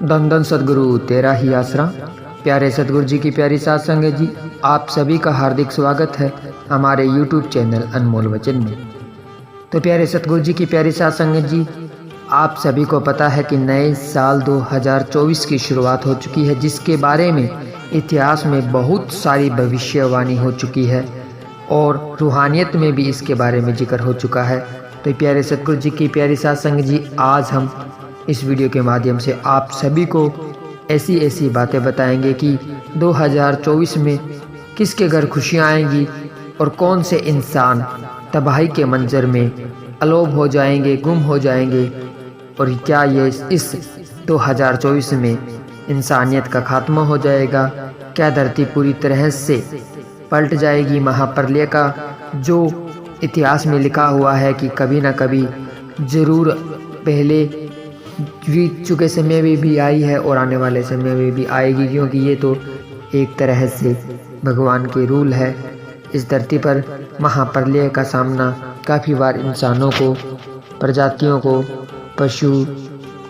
धन धन सदगुरु तेरा ही आसरा। प्यारे सदगुरु जी की प्यारी साथ संगत जी, आप सभी का हार्दिक स्वागत है हमारे YouTube चैनल अनमोल वचन में। तो प्यारे सदगुरु जी की प्यारी साथ संगत जी, आप सभी को पता है कि नए साल 2024 की शुरुआत हो चुकी है, जिसके बारे में इतिहास में बहुत सारी भविष्यवाणी हो चुकी है और रूहानियत में भी इसके बारे में जिक्र हो चुका है। तो प्यारे सदगुरु जी की प्यारी साथ संगत जी, आज हम इस वीडियो के माध्यम से आप सभी को ऐसी ऐसी बातें बताएंगे कि 2024 में किसके घर खुशियां आएंगी और कौन से इंसान तबाही के मंजर में अलोप हो जाएंगे, गुम हो जाएंगे, और क्या ये इस 2024 में इंसानियत का खात्मा हो जाएगा, क्या धरती पूरी तरह से पलट जाएगी। महाप्रलय का जो इतिहास में लिखा हुआ है कि कभी ना कभी ज़रूर पहले बीत चुके समय में भी आई है और आने वाले समय में भी आएगी, क्योंकि ये तो एक तरह से भगवान के रूल है। इस धरती पर महाप्रलय का सामना काफ़ी बार इंसानों को, प्रजातियों को, पशु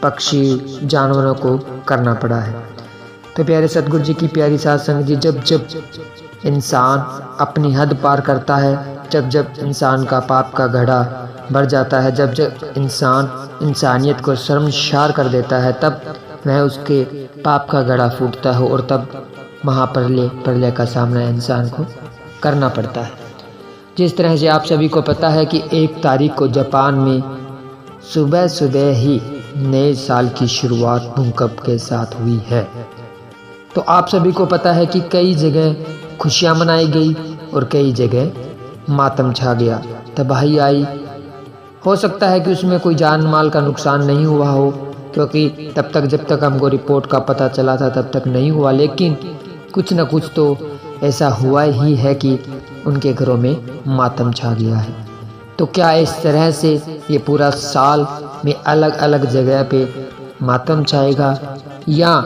पक्षी जानवरों को करना पड़ा है। तो प्यारे सदगुरु जी की प्यारी साथ संगत जी, जब जब इंसान अपनी हद पार करता है, जब जब इंसान का पाप का घड़ा भर जाता है, जब जब इंसान इंसानियत को शर्मसार कर देता है, तब वह उसके पाप का घड़ा फूटता है और तब महाप्रलय का सामना इंसान को करना पड़ता है। जिस तरह से आप सभी को पता है कि 1 तारीख को जापान में सुबह सुबह ही नए साल की शुरुआत भूकंप के साथ हुई है। तो आप सभी को पता है कि कई जगह खुशियां मनाई गई और कई जगह मातम छा गया, तबाही आई। हो सकता है कि उसमें कोई जान माल का नुकसान नहीं हुआ हो, क्योंकि तब तक जब तक हमको रिपोर्ट का पता चला था तब तक नहीं हुआ, लेकिन कुछ न कुछ तो ऐसा हुआ ही है कि उनके घरों में मातम छा गया है। तो क्या इस तरह से ये पूरा साल में अलग अलग जगह पे मातम छाएगा या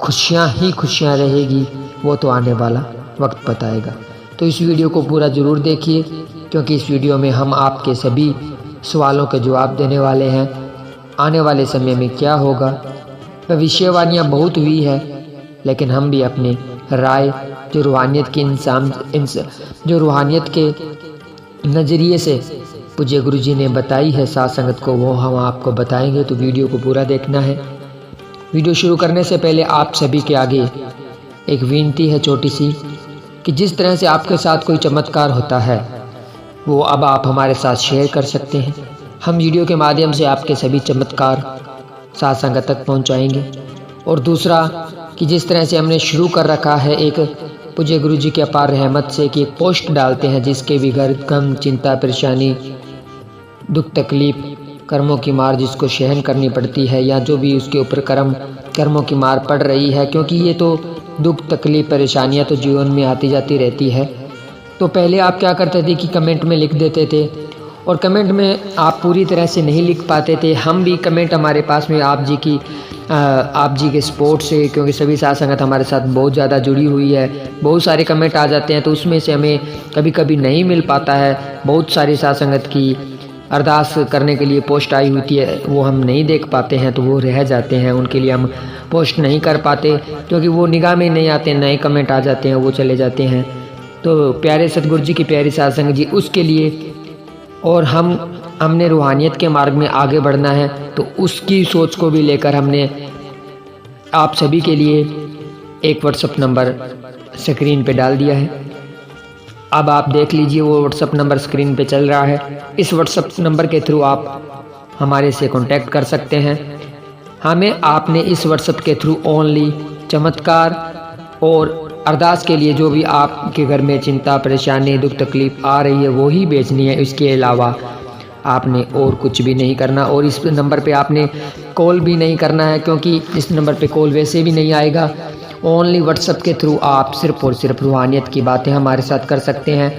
खुशियाँ ही खुशियाँ रहेगी, वो तो आने वाला वक्त बताएगा। तो इस वीडियो को पूरा ज़रूर देखिए, क्योंकि इस वीडियो में हम आपके सभी सवालों के जवाब देने वाले हैं। आने वाले समय में क्या होगा, भविष्यवाणियाँ बहुत हुई है, लेकिन हम भी अपने राय जो रूहानियत के जो रूहानियत के नज़रिए से पूज्य गुरु जी ने बताई है साथ संगत को, वो हम आपको बताएंगे। तो वीडियो को पूरा देखना है। वीडियो शुरू करने से पहले आप सभी के आगे एक विनती है छोटी सी, कि जिस तरह से आपके साथ कोई चमत्कार होता है वो अब आप हमारे साथ शेयर कर सकते हैं। हम वीडियो के माध्यम से आपके सभी चमत्कार साथ संगत तक पहुंचाएंगे। और दूसरा कि जिस तरह से हमने शुरू कर रखा है एक पूज्य गुरु जी के अपार रहमत से कि एक पोस्ट डालते हैं, जिसके भी घर गम, चिंता, परेशानी, दुख, तकलीफ, कर्मों की मार जिसको सहन करनी पड़ती है, या जो भी उसके ऊपर कर्मों की मार पड़ रही है, क्योंकि ये तो दुख, तकलीफ, परेशानियाँ तो जीवन में आती जाती रहती है। तो पहले आप क्या करते थे कि कमेंट में लिख देते थे, और कमेंट में आप पूरी तरह से नहीं लिख पाते थे। हम भी कमेंट हमारे पास में आप जी के सपोर्ट से, क्योंकि सभी साथ संगत हमारे साथ बहुत ज़्यादा जुड़ी हुई है, बहुत सारे कमेंट आ जाते हैं, तो उसमें से हमें कभी कभी नहीं मिल पाता है। बहुत सारी साथ संगत की अरदास करने के लिए पोस्ट आई होती है, वो हम नहीं देख पाते हैं, तो वो रह जाते हैं, उनके लिए हम पोस्ट नहीं कर पाते, क्योंकि वो निगाह में नहीं आते, नए कमेंट आ जाते हैं, वो चले जाते हैं। तो प्यारे सतगुरु जी की प्यारी साथ संगत जी, उसके लिए और हमने रूहानियत के मार्ग में आगे बढ़ना है, तो उसकी सोच को भी लेकर हमने आप सभी के लिए एक व्हाट्सएप नंबर स्क्रीन पे डाल दिया है। अब आप देख लीजिए, वो व्हाट्सएप नंबर स्क्रीन पे चल रहा है। इस व्हाट्सएप नंबर के थ्रू आप हमारे से कांटेक्ट कर सकते हैं। हमें आपने इस व्हाट्सएप के थ्रू ओनली चमत्कार और अरदास के लिए जो भी आपके घर में चिंता, परेशानी, दुख, तकलीफ आ रही है वो ही भेजनी है। इसके अलावा आपने और कुछ भी नहीं करना, और इस नंबर पे आपने कॉल भी नहीं करना है, क्योंकि इस नंबर पे कॉल वैसे भी नहीं आएगा। ओनली व्हाट्सएप के थ्रू आप सिर्फ और सिर्फ रूहानियत की बातें हमारे साथ कर सकते हैं।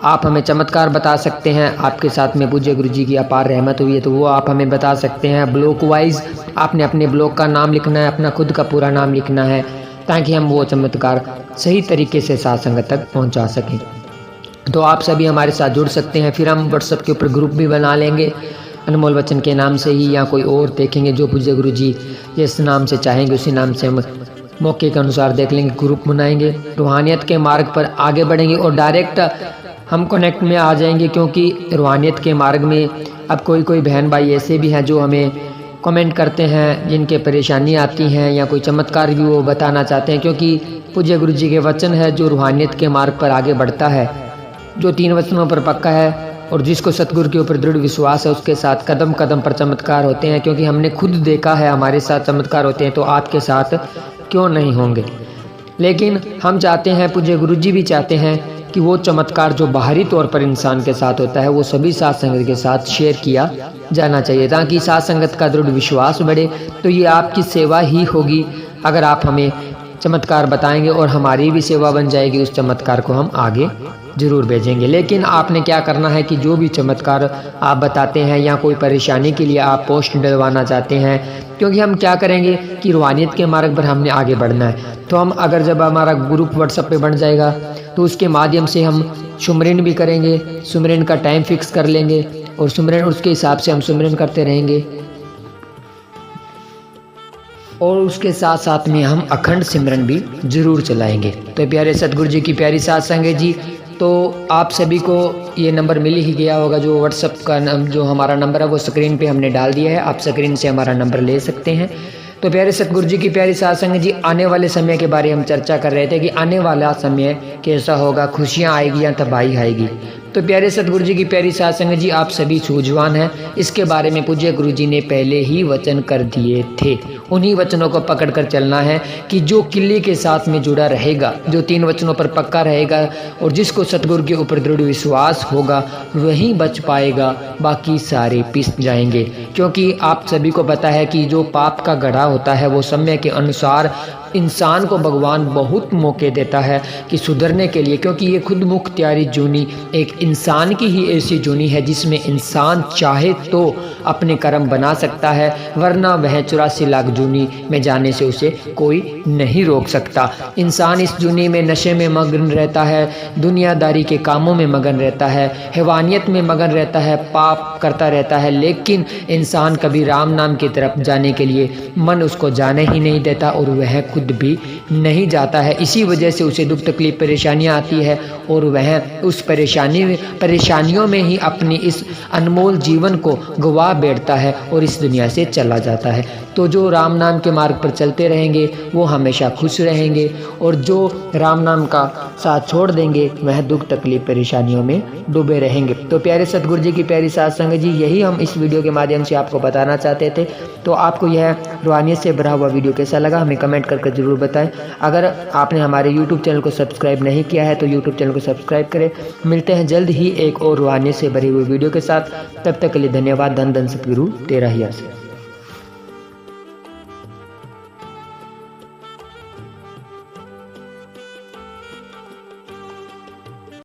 आप हमें चमत्कार बता सकते हैं, आपके साथ में पूज्य गुरु जी की अपार रहमत हुई है तो वो आप हमें बता सकते हैं। ब्लॉक वाइज आपने अपने ब्लॉक का नाम लिखना है, अपना खुद का पूरा नाम लिखना है, ताकि हम वो चमत्कार सही तरीके से साथ संगत तक पहुंचा सकें। तो आप सभी हमारे साथ जुड़ सकते हैं। फिर हम व्हाट्सएप के ऊपर ग्रुप भी बना लेंगे, अनमोल वचन के नाम से ही या कोई और देखेंगे जो पूज्य गुरु जी जिस नाम से चाहेंगे उसी नाम से हम मौके के अनुसार देख लेंगे, ग्रुप बनाएंगे, रूहानियत के मार्ग पर आगे बढ़ेंगे और डायरेक्ट हम कनेक्ट में आ जाएंगे। क्योंकि रूहानियत के मार्ग में अब कोई बहन भाई ऐसे भी हैं जो हमें कमेंट करते हैं जिनके परेशानी आती हैं या कोई चमत्कार भी वो बताना चाहते हैं। क्योंकि पूज्य गुरु जी के वचन है जो रूहानियत के मार्ग पर आगे बढ़ता है, जो 3 वचनों पर पक्का है और जिसको सतगुरु के ऊपर दृढ़ विश्वास है, उसके साथ कदम कदम पर चमत्कार होते हैं। क्योंकि हमने खुद देखा है हमारे साथ चमत्कार होते हैं, तो आपके साथ क्यों नहीं होंगे। लेकिन हम चाहते हैं, पूज्य गुरु जी भी चाहते हैं कि वो चमत्कार जो बाहरी तौर पर इंसान के साथ होता है वो सभी साथ संगत के साथ शेयर किया जाना चाहिए, ताकि साथ संगत का दृढ़ विश्वास बढ़े। तो ये आपकी सेवा ही होगी अगर आप हमें चमत्कार बताएंगे और हमारी भी सेवा बन जाएगी, उस चमत्कार को हम आगे ज़रूर भेजेंगे। लेकिन आपने क्या करना है कि जो भी चमत्कार आप बताते हैं या कोई परेशानी के लिए आप पोस्ट डलवाना चाहते हैं, क्योंकि हम क्या करेंगे कि रूहानियत के मार्ग पर हमने आगे बढ़ना है, तो हम अगर जब हमारा ग्रुप व्हाट्सएप पे बन जाएगा तो उसके माध्यम से हम सुमरन भी करेंगे, सुमरन का टाइम फिक्स कर लेंगे और सुमरन उसके हिसाब से हम सुमरन करते रहेंगे और उसके साथ साथ में हम अखंड सिमरन भी जरूर चलाएंगे। तो प्यारे सतगुरु जी की प्यारी साथ संगत जी, तो आप सभी को ये नंबर मिल ही गया होगा, जो व्हाट्सएप का जो हमारा नंबर है वो स्क्रीन पे हमने डाल दिया है, आप स्क्रीन से हमारा नंबर ले सकते हैं। तो प्यारे सतगुरु जी की प्यारी साथ संगत जी, आने वाले समय के बारे में हम चर्चा कर रहे थे कि आने वाला समय कैसा होगा, खुशियाँ आएगी या तबाही आएगी। तो प्यारे सतगुरु जी की प्यारी साथ संगत जी, आप सभी सूझवान हैं, इसके बारे में पूज्य गुरु जी ने पहले ही वचन कर दिए थे। उन्हीं वचनों को पकड़ कर चलना है कि जो किले के साथ में जुड़ा रहेगा, जो 3 वचनों पर पक्का रहेगा और जिसको सतगुरु के ऊपर दृढ़ विश्वास होगा वही बच पाएगा, बाकी सारे पिस जाएंगे। क्योंकि आप सभी को पता है कि जो पाप का गढ़ा होता है वो समय के अनुसार इंसान को भगवान बहुत मौके देता है कि सुधरने के लिए। क्योंकि ये खुद मुख्तियारी जूनी एक इंसान की ही ऐसी जूनी है जिसमें इंसान चाहे तो अपने कर्म बना सकता है, वरना वह 84 लाख जूनी में जाने से उसे कोई नहीं रोक सकता। इंसान इस जूनी में नशे में मगन रहता है, दुनियादारी के कामों में मगन रहता है, हैवानियत में मगन रहता है, पाप करता रहता है, लेकिन इंसान कभी राम नाम की तरफ जाने के लिए मन उसको जाने ही नहीं देता और वह खुद भी नहीं जाता है। इसी वजह से उसे दुख तकलीफ परेशानियां आती है और वह उस परेशानियों में ही अपनी इस अनमोल जीवन को गवा बैठता है और इस दुनिया से चला जाता है। तो जो राम नाम के मार्ग पर चलते रहेंगे वो हमेशा खुश रहेंगे और जो राम नाम का साथ छोड़ देंगे वह दुख तकलीफ परेशानियों में डूबे रहेंगे। तो प्यारे सतगुरु जी की प्यारी साथ संगत जी, यही हम इस वीडियो के माध्यम से आपको बताना चाहते थे। तो आपको यह रूहानियत से भरा हुआ वीडियो कैसा लगा हमें कमेंट करके ज़रूर बताएं। अगर आपने हमारे YouTube चैनल को सब्सक्राइब नहीं किया है तो YouTube चैनल को सब्सक्राइब करें। मिलते हैं जल्द ही एक और रूहानियत से भरी हुई वीडियो के साथ, तब तक के लिए धन्यवाद। धन धन सतगुरु तेरा ही आशीर्वाद।